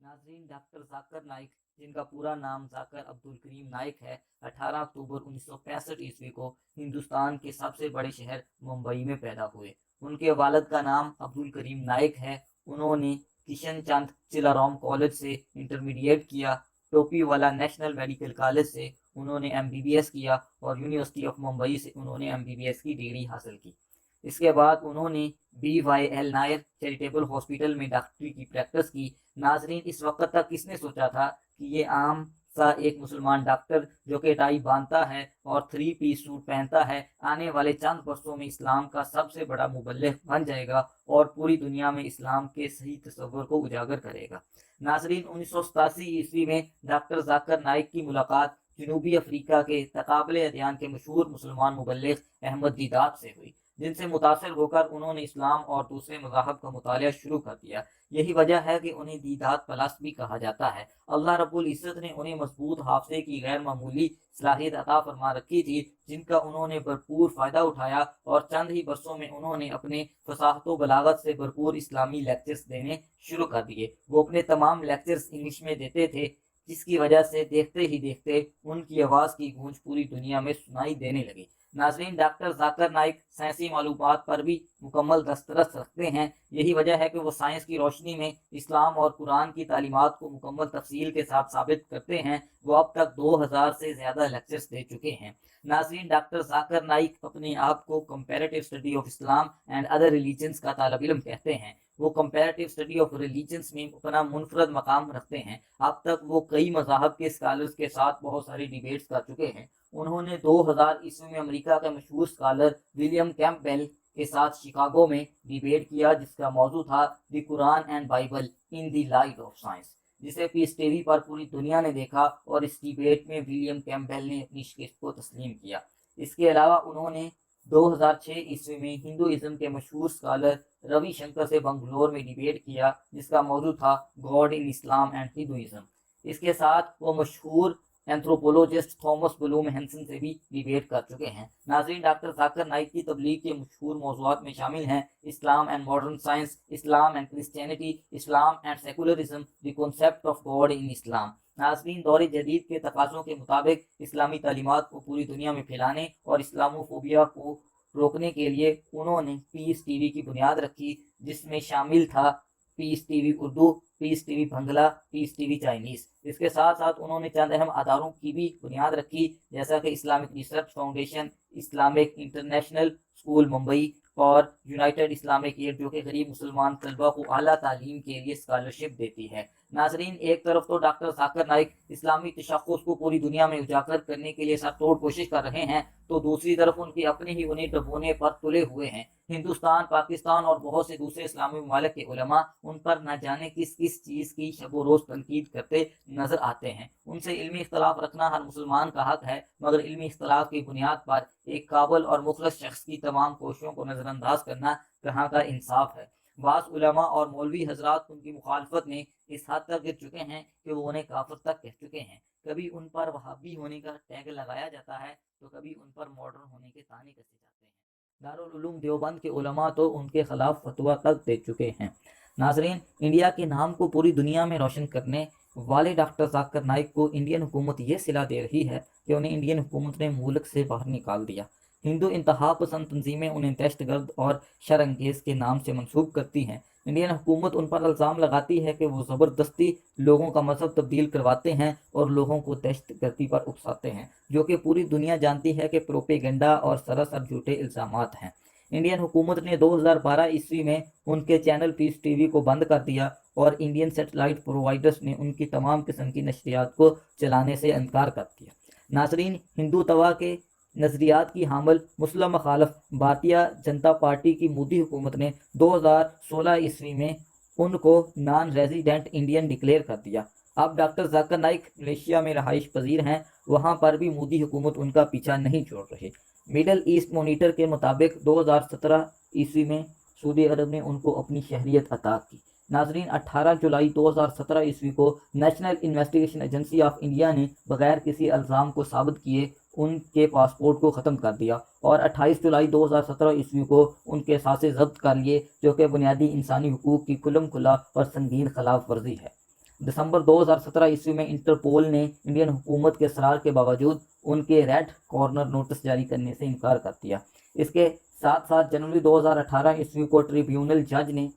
नाजरीन, डॉक्टर जाकिर नाइक, जिनका पूरा नाम जाकिर अब्दुल करीम नाइक है, 18 अक्टूबर 1965 ईस्वी को हिंदुस्तान के सबसे बड़े शहर मुंबई में पैदा हुए। उनके वालिद का नाम अब्दुल करीम नाइक है। उन्होंने किशन चंद चिलाराम कॉलेज से इंटरमीडिएट किया। टोपी वाला नेशनल मेडिकल कॉलेज से उन्होंने एमबीबीएस किया और यूनिवर्सिटी ऑफ मुंबई से उन्होंने एमबीबीएस की डिग्री हासिल की। इसके बाद उन्होंने BYL नायर चैरिटेबल हॉस्पिटल में डॉक्टरी की प्रैक्टिस की। नाजरीन, इस वक्त तक किसने सोचा था कि ये आम सा एक मुसलमान डॉक्टर जो कि टाई बांधता है और 3 पीस सूट पहनता है, आने वाले चंद वर्षों में इस्लाम का सबसे बड़ा मुबल्लिग बन जाएगा और पूरी दुनिया में इस्लाम के सही तस्वर को उजागर करेगा। नाजरीन, 1987 ईस्वी में डॉक्टर जाकिर नाइक की मुलाकात जनूबी अफ्रीका के तकाबले अदयान के मशहूर मुसलमान मुबल्लिग अहमद दीदात से हुई, जिनसे मुतासर होकर उन्होंने इस्लाम और दूसरे मज़ाहब का मुतालिया शुरू कर दिया। यही वजह है कि उन्हें दीदात प्लस भी कहा जाता है। अल्लाह रब्बुल इज़्ज़त ने उन्हें मजबूत हाफ़ज़े की गैर मामूली सलाहियत अता फरमा रखी थी, जिनका उन्होंने भरपूर फ़ायदा उठाया और चंद ही बरसों में उन्होंने अपने फसाहत व बलागत से भरपूर इस्लामी लेक्चर्स देने शुरू कर दिए। वो अपने तमाम लेक्चर्स इंग्लिश में देते थे, जिसकी वजह से देखते ही देखते उनकी आवाज़ की गूंज पूरी दुनिया में सुनाई देने लगी। नाजरीन, डॉक्टर जाकिर नाइक साइंसी मालूमात पर भी मुकम्मल दस्तरस रखते हैं। यही वजह है कि वो साइंस की रोशनी में इस्लाम और कुरान की तालीमात को मुकम्मल तफसील के साथ साबित करते हैं। वो अब तक 2000 से ज़्यादा लेक्चर्स दे चुके हैं। नाजरीन, डॉक्टर जाकिर नाइक अपने आप को comparative study of Islam and other religions का तालिब इल्म कहते हैं। वो कंपैरेटिव स्टडी ऑफ रिलीजन्स में अपना मुनफरद मकाम रखते हैं। अब तक वो कई मज़ाहब के स्कॉलर्स के साथ बहुत सारी डिबेट्स कर चुके हैं। उन्होंने 2000 ईस्वी में अमेरिका के मशहूर स्कॉलर विलियम कैंपबेल के साथ शिकागो में डिबेट किया, जिसका मौजू था the Quran and Bible in the light of science, जिसे पीस टीवी पर पूरी दुनिया ने देखा और इस डिबेट में विलियम कैंपबेल ने अपनी शिकस्त को तस्लीम किया। इसके अलावा उन्होंने 2006 ईस्वी में हिंदुइज्म के मशहूर स्कॉलर रवि शंकर से बंगलोर में डिबेट किया, जिसका मौजू था God in Islam and Hinduism. इसके साथ वो मशहूर एंथ्रोपोलॉजिस्ट थॉमस ब्लूम हैंसन से भी डिबेट कर चुके हैं। नाज़रीन, डॉक्टर जाकिर नाइक की तबलीग के मशहूर मौज़ूआत में शामिल हैं Islam and modern science, Islam and Christianity, Islam and secularism, the concept of God in Islam. नाज़रीन, दौर जदीद के तकाज़ों के मुताबिक इस्लामी तालीमात को पूरी दुनिया में फैलाने और इस्लामोफोबिया को रोकने के लिए उन्होंने पीस टीवी की बुनियाद रखी, जिसमें शामिल था Peace TV Urdu, Peace TV Bangla, Peace TV Chinese. इसके साथ साथ उन्होंने चंद अहम अदारों की भी बुनियाद रखी, जैसा कि Islamic research foundation, Islamic international school Mumbai और यूनाइटेड इस्लामिक एड, जो कि गरीब मुसलमान तलबा को आला तालीम के लिए स्कॉलरशिप देती है। नाजरीन, एक तरफ तो डॉक्टर जाकिर नाइक इस्लामी तशख़्ख़ुस को पूरी दुनिया में उजागर करने के लिए सरतोड़ कोशिश कर रहे हैं, तो दूसरी तरफ उनके अपने ही उन्हें डबोने पर तुले हुए हैं। हिंदुस्तान, पाकिस्तान और बहुत से दूसरे इस्लामी ममालिक के उलमा उन पर न जाने किस किस चीज़ की शब रोज़ तनकीद करते नजर आते हैं। उनसे इल्मी इख्तलाफ रखना हर मुसलमान का हक है, मगर इल्मी इख्तलाफ की बुनियाद पर एक काबिल और मुखलस शख्स की तमाम कोशिशों को नज़रअंदाज करना कहाँ का इंसाफ है। बास उलमा और मौलवी हजरात उनकी मुखालफत में इस हद तक गिर चुके हैं कि वो उन्हें काफिर तक कह चुके हैं। कभी उन पर वहाबी होने का टैग लगाया जाता है, तो कभी उन पर मॉडर्न होने के ताने कसे जाते हैं। दारुल उलूम देवबंद के उलमा तो उनके खिलाफ फतवा तक दे चुके हैं। नाजरीन, इंडिया के नाम को पूरी दुनिया में रोशन करने वाले डॉक्टर जाकिर नाइक को इंडियन हुकूमत ये सिला दे रही है कि उन्हें इंडियन हुकूमत ने मुल्क से बाहर निकाल दिया। हिंदू इंतहा पसंद तंजीमें उन्हें दहशतगर्द और शरअंगेज़ के नाम से मंसूब करती हैं। इंडियन हुकूमत उन पर इल्ज़ाम लगाती है कि वो ज़बरदस्ती लोगों का मज़हब तब्दील करवाते हैं और लोगों को दहशतगर्दी पर उकसाते हैं, जो कि पूरी दुनिया जानती है कि प्रोपेगेंडा और सरासर झूठे इल्ज़ामात हैं। इंडियन हुकूमत ने 2012 ईस्वी में उनके चैनल पीस टीवी को बंद कर दिया और इंडियन सेटेलाइट प्रोवाइडर्स ने उनकी तमाम किस्म की नशरियात को चलाने से इनकार कर दिया। नाजरीन, हिंदू तवा के नज़रियात की हामिल मुस्लिम मुखालफ भारतीय जनता पार्टी की मोदी हुकूमत ने 2016 ईस्वी में उनको नॉन रेजिडेंट इंडियन डिक्लेयर कर दिया। अब डॉक्टर जाकिर नाइक मलेशिया में रहाइश पजीर हैं, वहाँ पर भी मोदी हुकूमत उनका पीछा नहीं छोड़ रही। मिडल ईस्ट मॉनिटर के मुताबिक 2017 ईस्वी में सऊदी अरब ने उनको अपनी शहरियत अता की। नाजरीन, 18 जुलाई 2017 ईस्वी को national investigation agency of India ने बगैर किसी इल्ज़ाम को साबित किए उनके पासपोर्ट को ख़त्म कर दिया और 28 जुलाई 2017 ईस्वी को उनके असासे ज़ब्त कर लिए, जो कि बुनियादी इंसानी हुकूक की खुल्लम खुला और संगीन खिलाफ वर्जी है। दिसंबर 2017 ईस्वी में इंटरपोल ने इंडियन हुकूमत के इसरार के बावजूद उनके रेड कॉर्नर नोटिस जारी करने से इनकार कर दिया। इसके साथ साथ जनवरी 2018 ईस्वी को ट्रिब्यूनल जज ने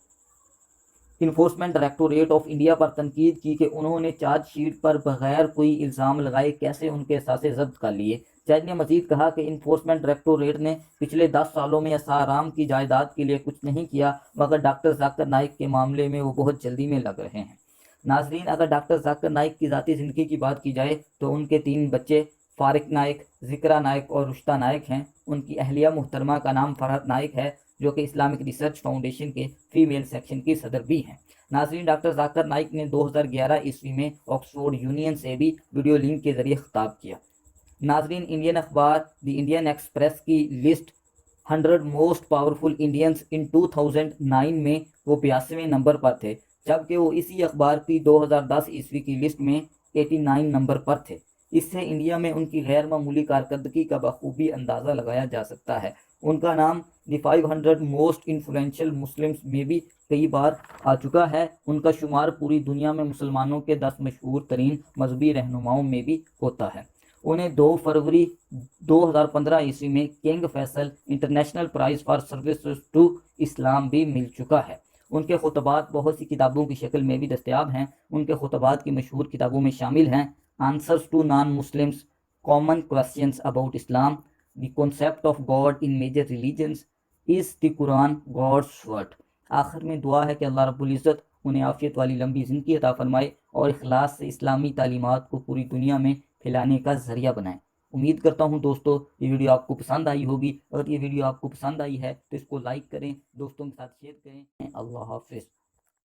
इन्फोर्समेंट डायरेक्टोरेट ऑफ इंडिया पर तनकीद की कि उन्होंने चार्जशीट पर बगैर कोई इल्ज़ाम लगाए कैसे उनके असासे जब्त कर लिए। जज ने मजीद कहा कि इन्फोर्समेंट डायरेक्टोरेट ने पिछले 10 सालों में आसाराम की जायदाद के लिए कुछ नहीं किया, मगर डॉक्टर जाकिर नाइक के मामले में वो बहुत जल्दी में लग रहे हैं। नाजरीन, अगर डॉक्टर जाकिर नाइक की ज़ाती ज़िंदगी की बात की जाए तो उनके 3 बच्चे फारिक नाइक, ज़िक्रा नाइक और रुश्ता नाइक हैं। उनकी अहलिया मुहतरमा का नाम फरहत नाइक है, जो कि इस्लामिक रिसर्च फाउंडेशन के फीमेल सेक्शन की सदर भी हैं। नाजरीन, डॉक्टर जाकिर नाइक ने 2011 ईस्वी में ऑक्सफोर्ड यूनियन से भी वीडियो लिंक के ज़रिए खिताब किया। नाजरीन, इंडियन अखबार द इंडियन एक्सप्रेस की list 100 most powerful Indians in 2009 में वो 82वें नंबर पर थे, जबकि वो इसी अखबार की 2010 ईस्वी की लिस्ट में 89 नंबर पर थे। इससे इंडिया में उनकी गैर मामूली कारकर्दगी का बखूबी अंदाज़ा लगाया जा सकता है। उनका नाम द 500 मोस्ट इन्फ्लुएंशियल मुस्लिम्स में भी कई बार आ चुका है। उनका शुमार पूरी दुनिया में मुसलमानों के 10 मशहूर तरीन मजहबी रहनुमाओं में भी होता है। उन्हें 2 फरवरी 2015 ईस्वी में King Faisal International Prize for Service to Islam भी मिल चुका है। उनके खुतबात बहुत सी किताबों की शक्ल में भी दस्तयाब हैं। उनके खुतबात की मशहूर किताबों में शामिल हैं answers to non Muslims, common questions about Islam, the concept of God in major religions, is the Quran God's word. आखिर में दुआ है कि अल्लाह रब्बुल इज़्ज़त उन्हें आफियत वाली लंबी ज़िंदगी अता फरमाए और इखलास से इस्लामी तालीमात को पूरी दुनिया में फैलाने का ज़रिया बनाए। उम्मीद करता हूँ दोस्तों ये वीडियो आपको पसंद आई होगी। अगर ये वीडियो आपको पसंद आई है तो इसको लाइक करें, दोस्तों के साथ शेयर करें। अल्लाह हाफिज़।